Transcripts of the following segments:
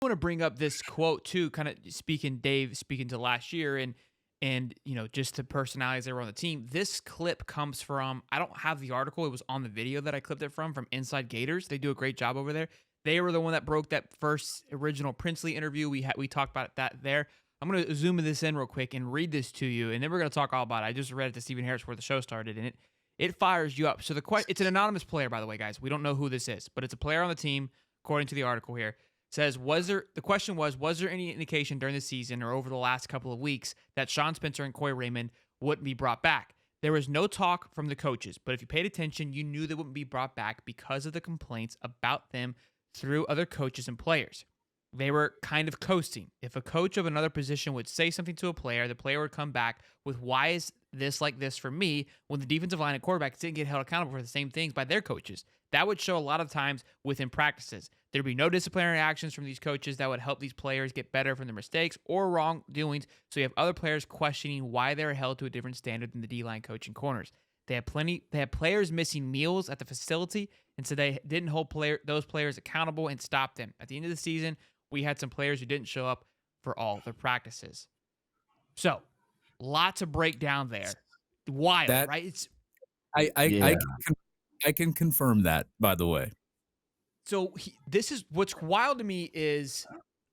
want to bring up this quote too, kind of speaking to last year and just the personalities that were on the team. This clip comes from, I don't have the article, it was on the video that I clipped it from Inside Gators. They do a great job over there. They were the one that broke that first original Princely interview. We talked about that there. I'm going to zoom this in real quick and read this to you, and then we're going to talk all about it. I just read it to Stephen Harris before the show started, and it fires you up. So it's an anonymous player, by the way, guys. We don't know who this is, but it's a player on the team, according to the article here. Says, the question was there any indication during the season or over the last couple of weeks that Sean Spencer and Coy Raymond wouldn't be brought back? There was no talk from the coaches, but if you paid attention, you knew they wouldn't be brought back because of the complaints about them through other coaches and players. They were kind of coasting. If a coach of another position would say something to a player, the player would come back with, why is this like this for me, when the defensive line and quarterbacks didn't get held accountable for the same things by their coaches. That would show a lot of times within practices. There'd be no disciplinary actions from these coaches that would help these players get better from their mistakes or wrongdoings. So you have other players questioning why they're held to a different standard than the D-line coach and corners. They had players missing meals at the facility, and so they didn't hold those players accountable and stop them. At the end of the season, we had some players who didn't show up for all their practices. So, lot to break down there. Wild, right? It's I can confirm that, by the way. So this is what's wild to me is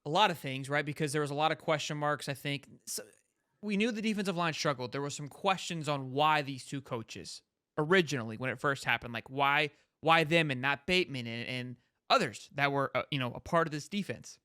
a lot of things, right? Because there was a lot of question marks, I think. So we knew the defensive line struggled. There were some questions on why these two coaches originally, when it first happened, like why them and not Bateman and others that were, a part of this defense.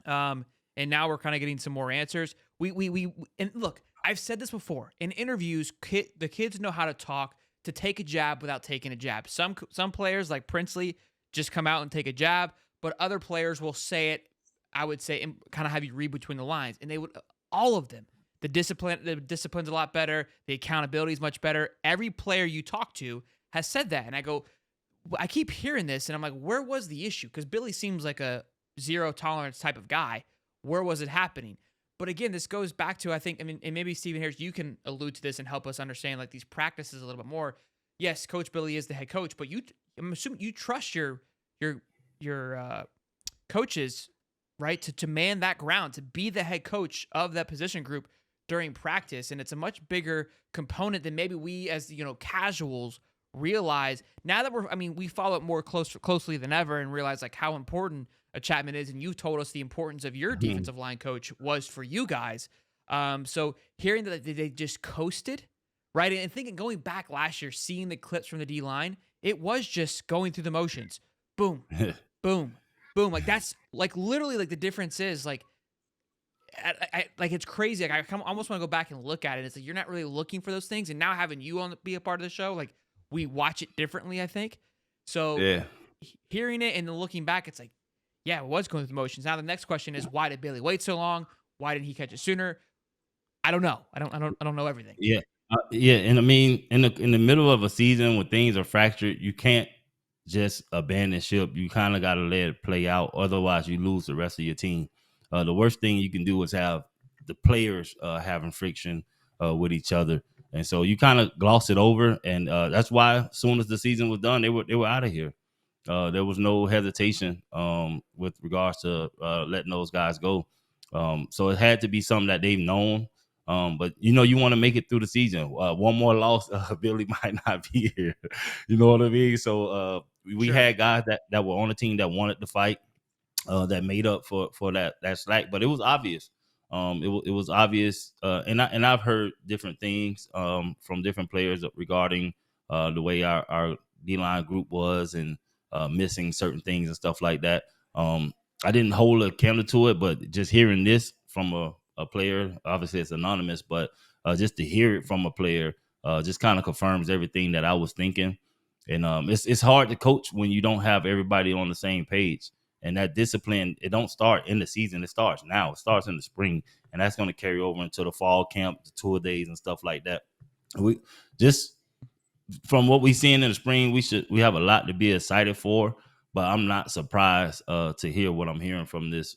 And now we're kind of getting some more answers. And look, I've said this before in interviews. The kids know how to talk, to take a jab without taking a jab. Some players like Princely just come out and take a jab, but other players will say it, I would say, and kind of have you read between the lines. And they would, all of them, the discipline's a lot better. The accountability is much better. Every player you talk to has said that. And I keep hearing this and I'm like, where was the issue? Because Billy seems like a zero tolerance type of guy. Where was it happening? But again, this goes back to, I think, and maybe Stephen Harris, you can allude to this and help us understand like these practices a little bit more. Yes, Coach Billy is the head coach, but I'm assuming you trust your coaches, right, to man that ground, to be the head coach of that position group during practice, and it's a much bigger component than maybe we as casuals realize. Now that we follow it more closely than ever and realize like how important a Chapman is, and you told us the importance of your defensive line coach was for you guys. So hearing that they just coasted, right, and thinking going back last year, seeing the clips from the D line, it was just going through the motions, boom, boom, boom. Like that's like literally like the difference is like, like it's crazy. Like I almost want to go back and look at it. It's like you're not really looking for those things, and now having you on be a part of the show, like we watch it differently, I think. So hearing it and then looking back, it's like, yeah, it was going through the motions. Now the next question is, why did Billy wait so long? Why didn't he catch it sooner? I don't know. I don't know everything. Yeah, and I mean, in the middle of a season when things are fractured, you can't just abandon ship. You kind of got to let it play out, otherwise you lose the rest of your team. The worst thing you can do is have the players having friction with each other, and so you kind of gloss it over, and that's why as soon as the season was done, they were out of here. There was no hesitation with regards to letting those guys go. So it had to be something that they've known. But you want to make it through the season. One more loss, Billy might not be here. You know what I mean? So we had guys that were on the team that wanted to fight, that made up for that slack. But it was obvious. It was obvious, and I've heard different things from different players regarding the way our D-line group was and missing certain things and stuff like that. I didn't hold a candle to it, but just hearing this from a player, obviously it's anonymous, but just to hear it from a player just kind of confirms everything that I was thinking. And it's hard to coach when you don't have everybody on the same page. And that discipline, it don't start in the season. It starts now. It starts in the spring, and that's going to carry over into the fall camp, the tour days and stuff like that. We just, from what we're seeing in the spring, we have a lot to be excited for, but I'm not surprised to hear what I'm hearing from this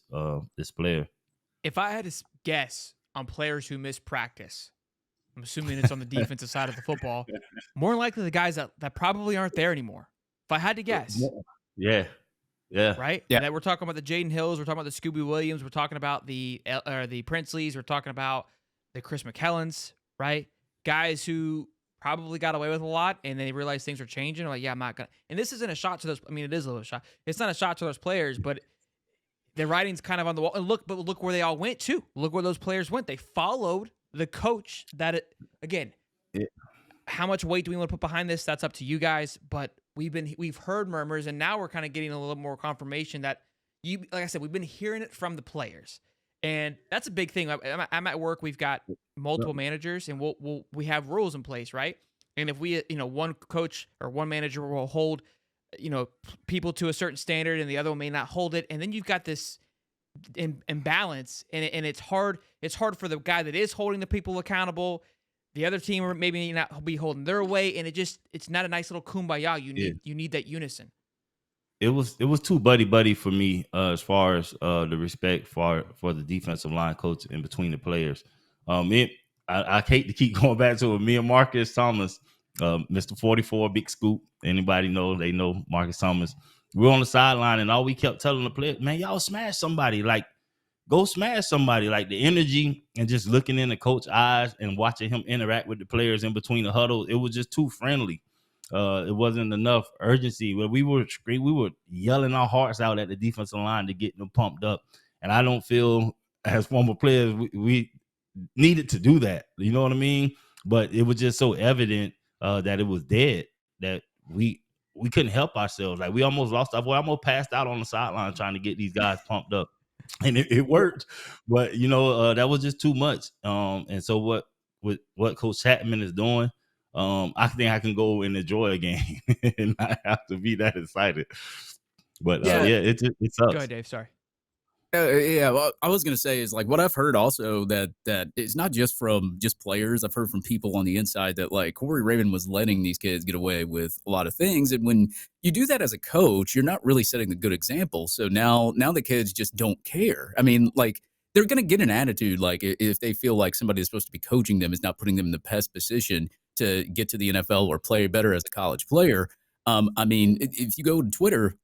player. If I had to guess on players who miss practice, I'm assuming it's on the defensive side of the football, more likely the guys that probably aren't there anymore. If I had to guess. Yeah. Yeah. right? Yeah. And that we're talking about the Jaden Hills, we're talking about the Scooby Williams, we're talking about the Princeleys, we're talking about the Chris McKellans, right? Guys who probably got away with a lot and they realize things are changing. Like, yeah, I'm not gonna. And this isn't a shot to those. I mean, it is a little shot. It's not a shot to those players, but the writing's kind of on the wall. And look where they all went too. Look where those players went. They followed the coach. Again. Yeah. How much weight do we want to put behind this? That's up to you guys. But we've heard murmurs, and now we're kind of getting a little more confirmation that like I said, we've been hearing it from the players, and that's a big thing. I'm at work. We've got multiple managers, and we have rules in place, right? And if we, one coach or one manager will hold, people to a certain standard, and the other one may not hold it, and then you've got this imbalance, and it's hard. It's hard for the guy that is holding the people accountable. The other team maybe not be holding their way, and it's not a nice little kumbaya. You need that unison. It was too buddy for me as far as the respect for the defensive line coach in between the players. I hate to keep going back to it. Me and Marcus Thomas, Mr. 44, Big Scoop. Anybody know? They know Marcus Thomas. We're on the sideline, and all we kept telling the players, man, y'all smash somebody. Like, go smash somebody. Like, the energy and just looking in the coach's eyes and watching him interact with the players in between the huddles, it was just too friendly. It wasn't enough urgency. We were yelling our hearts out at the defensive line to get them pumped up. And I don't feel as former players we needed to do that. You know what I mean? But it was just so evident that it was dead that we couldn't help ourselves. Like, we almost lost our voice. I almost passed out on the sideline trying to get these guys pumped up. And it worked, but that was just too much. And so what Coach Chapman is doing, I think I can go and enjoy a game and not have to be that excited. But it sucks. Go ahead, Dave. Sorry. Yeah, well, I was gonna say is like what I've heard also that it's not just from just players. I've heard from people on the inside that like Corey Raven was letting these kids get away with a lot of things, and when you do that as a coach, you're not really setting the good example. So now the kids just don't care. I mean, like they're gonna get an attitude like if they feel like somebody is supposed to be coaching them is not putting them in the best position to get to the NFL or play better as a college player. I mean, if you go to Twitter,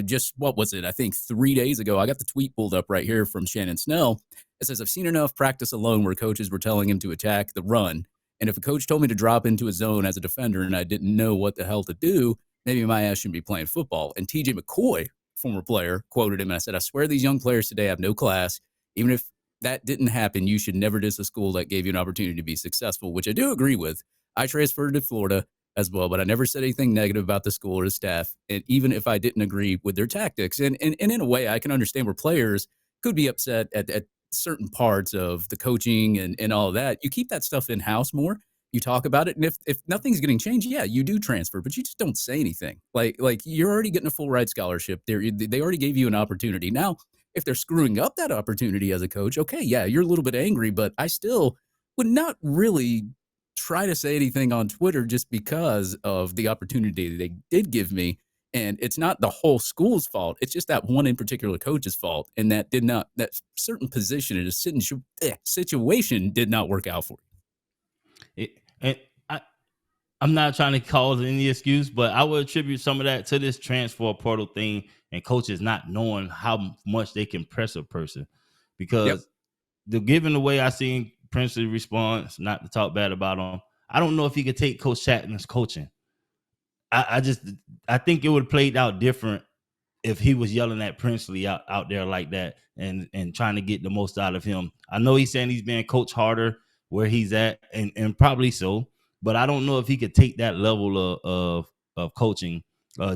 just what was it? I think 3 days ago, I got the tweet pulled up right here from Shannon Snell. It says, I've seen enough practice alone where coaches were telling him to attack the run. And if a coach told me to drop into a zone as a defender and I didn't know what the hell to do, maybe my ass shouldn't be playing football. And TJ McCoy, former player, quoted him and I said, I swear these young players today have no class. Even if that didn't happen, you should never diss a school that gave you an opportunity to be successful, which I do agree with. I transferred to Florida as well, but I never said anything negative about the school or the staff, and even if I didn't agree with their tactics. And in a way, I can understand where players could be upset at certain parts of the coaching and all of that. You keep that stuff in-house more. You talk about it, and if nothing's getting changed, yeah, you do transfer, but you just don't say anything. Like you're already getting a full ride scholarship. They already gave you an opportunity. Now, if they're screwing up that opportunity as a coach, okay, yeah, you're a little bit angry, but I still would not really try to say anything on Twitter just because of the opportunity they did give me. And it's not the whole school's fault. It's just that one in particular coach's fault. And that certain position in a situation did not work out for you. I'm not trying to cause any excuse, but I would attribute some of that to this transfer portal thing and coaches not knowing how much they can press a person. Because given the way I seen Princely response, not to talk bad about him, I don't know if he could take Coach Chapman's coaching. I think it would have played out different if he was yelling at Princely out there like that and trying to get the most out of him. I know he's saying he's being coached harder where he's at, and probably so, but I don't know if he could take that level of coaching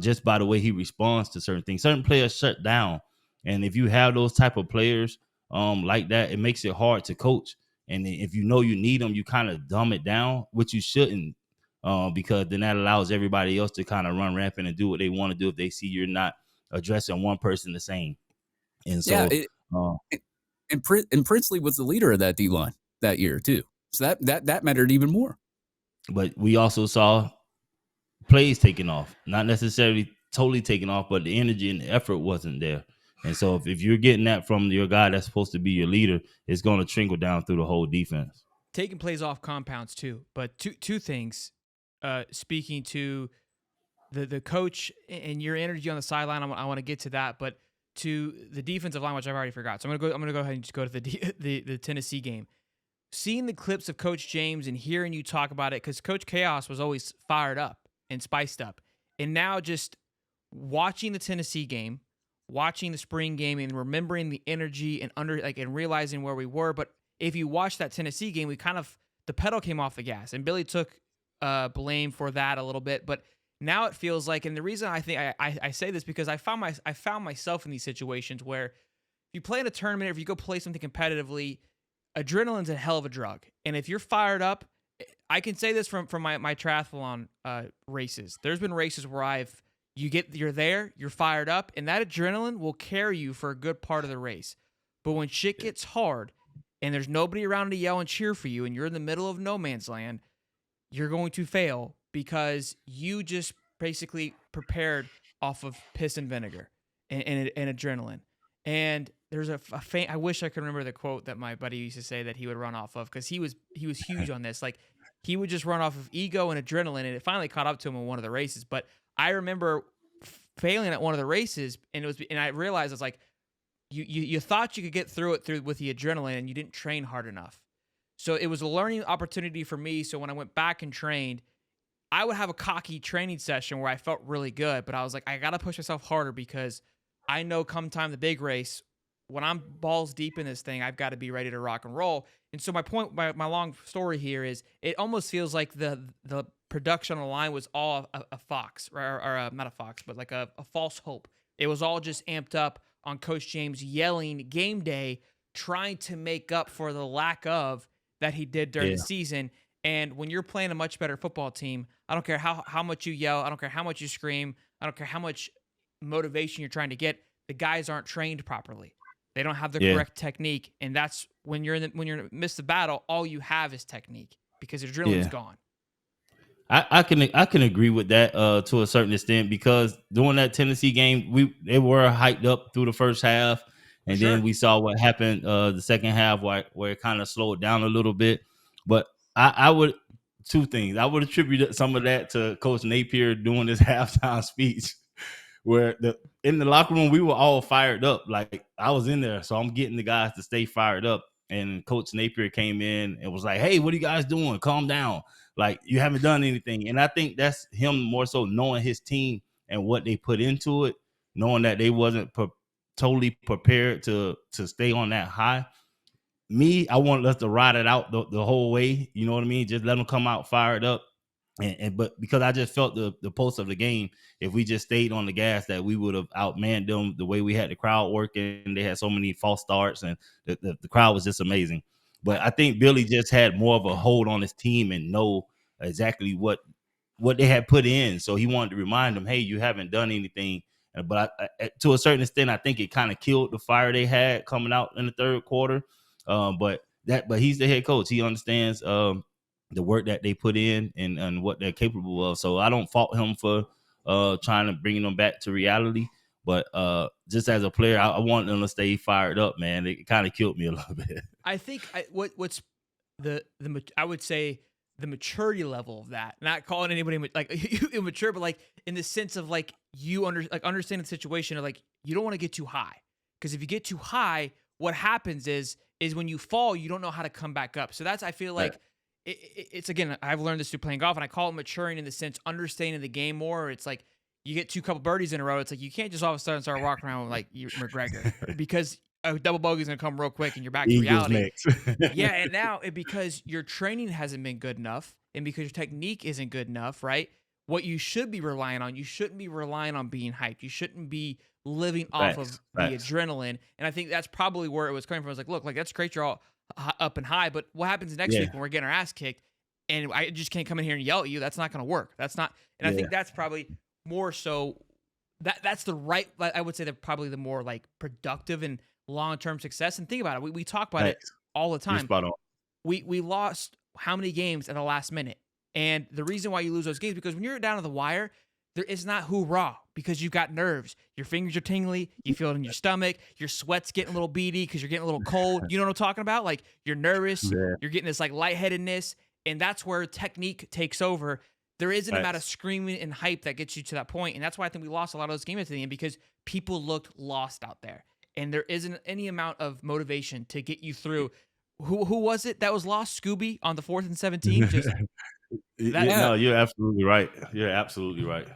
just by the way he responds to certain things. Certain players shut down, and if you have those type of players like that, it makes it hard to coach. And if you know you need them, you kind of dumb it down, which you shouldn't, because then that allows everybody else to kind of run rampant and do what they want to do if they see you're not addressing one person the same. And so, and Princely was the leader of that D line that year too, so that mattered even more. But we also saw plays taking off, not necessarily totally taking off, but the energy and the effort wasn't there. And so if you're getting that from your guy that's supposed to be your leader, it's going to trickle down through the whole defense. Taking plays off compounds too. But two things, speaking to the coach and your energy on the sideline. I want to get to that, but to the defensive line, which I've already forgot. So I'm gonna go ahead and just go to the Tennessee game. Seeing the clips of Coach James and hearing you talk about it, because Coach Chaos was always fired up and spiced up, and now just watching the Tennessee game, watching the spring game, and remembering the energy and and realizing where we were. But if you watch that Tennessee game, we kind of the pedal came off the gas, and Billy took blame for that a little bit. But now it feels like, and the reason I think I say this because I found myself in these situations where if you play in a tournament, or if you go play something competitively, adrenaline's a hell of a drug. And if you're fired up, I can say this from my triathlon races. There's been races where you're there, you're fired up, and that adrenaline will carry you for a good part of the race. But when shit gets hard and there's nobody around to yell and cheer for you, and you're in the middle of no man's land, you're going to fail because you just basically prepared off of piss and vinegar and adrenaline. And there's a faint. I wish I could remember the quote that my buddy used to say that he would run off of, because he was huge on this. Like, he would just run off of ego and adrenaline, and it finally caught up to him in one of the races. But I remember failing at one of the races, and I realized it's like you thought you could get through it with the adrenaline, and you didn't train hard enough. So it was a learning opportunity for me. So when I went back and trained, I would have a cocky training session where I felt really good, but I was like, I got to push myself harder, because I know come time the big race, when I'm balls deep in this thing, I've got to be ready to rock and roll. And so my long story here is, it almost feels like the production on the line was all a fox, or not a fox, but like a false hope. It was all just amped up on Coach James yelling game day, trying to make up for the lack of that he did during the season. And when you're playing a much better football team, I don't care how much you yell, I don't care how much you scream, I don't care how much motivation you're trying to get, the guys aren't trained properly. They don't have the correct technique, and that's when you're in the midst of battle, all you have is technique, because adrenaline's gone. I can agree with that to a certain extent, because during that Tennessee game, they were hyped up through the first half, and then we saw what happened the second half, where it kind of slowed down a little bit. But I would two things. I would attribute some of that to Coach Napier doing his halftime speech, where in the locker room we were all fired up. Like, I was in there, so I'm getting the guys to stay fired up. And Coach Napier came in and was like, "Hey, what are you guys doing? Calm down. Like, you haven't done anything." And I think that's him more so knowing his team and what they put into it, knowing that they wasn't totally prepared to stay on that high. Me, I wanted us to ride it out the whole way. You know what I mean? Just let them come out fired up. But because I just felt the pulse of the game, if we just stayed on the gas, that we would have outmanned them the way we had the crowd working. They had so many false starts, and the crowd was just amazing. But I think Billy just had more of a hold on his team and know exactly what they had put in. So he wanted to remind them, hey, you haven't done anything. But to a certain extent, I think it kind of killed the fire they had coming out in the third quarter. But he's the head coach. He understands the work that they put in and what they're capable of. So I don't fault him for trying to bring them back to reality. But just as a player, I want them to stay fired up, man. It kind of killed me a little bit. I think what's I would say the maturity level of that, not calling anybody like immature, but like in the sense of like understand the situation of like, you don't want to get too high, because if you get too high, what happens is when you fall, you don't know how to come back up. So that's, I feel like it's again, I've learned this through playing golf, and I call it maturing in the sense understanding the game more. It's like you get couple birdies in a row. It's like you can't just all of a sudden start walking around like you're McGregor, because a double bogey is gonna come real quick and you're back to reality. Yeah, and now because your training hasn't been good enough, and because your technique isn't good enough, right? What you should be relying on, you shouldn't be relying on being hyped. You shouldn't be living off of the adrenaline. And I think that's probably where it was coming from. I was like, look, like that's great, you're all up and high, but what happens next week when we're getting our ass kicked and I just can't come in here and yell at you? That's not going to work. That's not. And I think that's probably more so that's the right, I would say that probably the more like productive and long-term success. And think about it. We talk about it all the time. Spot on. We lost how many games at the last minute? And the reason why you lose those games, because when you're down to the wire, it's not hoorah, because you've got nerves. Your fingers are tingly. You feel it in your stomach. Your sweat's getting a little beady because you're getting a little cold. You know what I'm talking about? Like, you're nervous. You're getting this like lightheadedness. And that's where technique takes over. There isn't a amount of Facts. screaming and hype that gets you to that point, and that's why I think we lost a lot of those games at the end because people looked lost out there, and there isn't any amount of motivation to get you through. Who was it that was lost? Scooby on the 4th and 17. Just that Yeah, No, you're absolutely right. You're absolutely right.